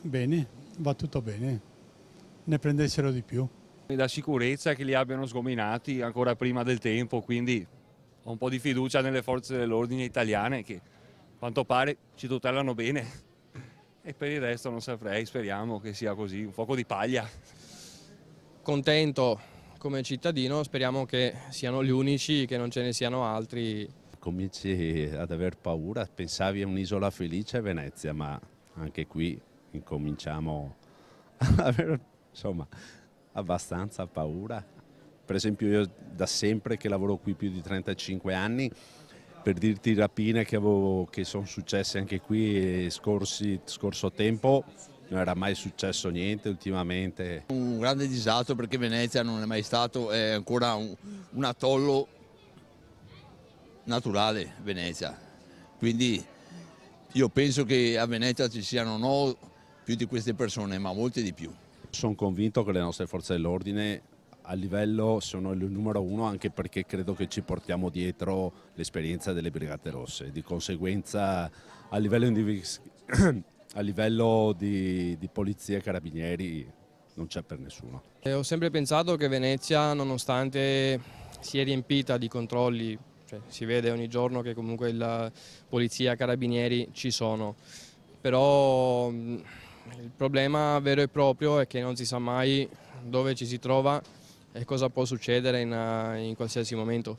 Bene, va tutto bene, ne prendessero di più. Mi dà sicurezza che li abbiano sgominati ancora prima del tempo, quindi ho un po' di fiducia nelle forze dell'ordine italiane che a quanto pare ci tutelano bene. E per il resto non saprei, speriamo che sia così, un fuoco di paglia. Contento come cittadino, speriamo che siano gli unici, che non ce ne siano altri. Cominci ad aver paura, pensavi a un'isola felice Venezia, ma anche qui incominciamo ad avere insomma abbastanza paura. Per esempio io da sempre che lavoro qui più di 35 anni, per dirti rapine che sono successe anche qui scorso tempo, non era mai successo niente ultimamente. Un grande disastro perché Venezia non è mai stato, è ancora un atollo naturale, Venezia. Quindi io penso che a Venezia ci siano non più di queste persone, ma molte di più. Sono convinto che le nostre forze dell'ordine a livello sono il numero uno, anche perché credo che ci portiamo dietro l'esperienza delle Brigate Rosse. Di conseguenza a livello di polizia e carabinieri non c'è per nessuno. Ho sempre pensato che Venezia, nonostante sia riempita di controlli, cioè, si vede ogni giorno che comunque la polizia e i carabinieri ci sono, però il problema vero e proprio è che non si sa mai dove ci si trova e cosa può succedere in qualsiasi momento.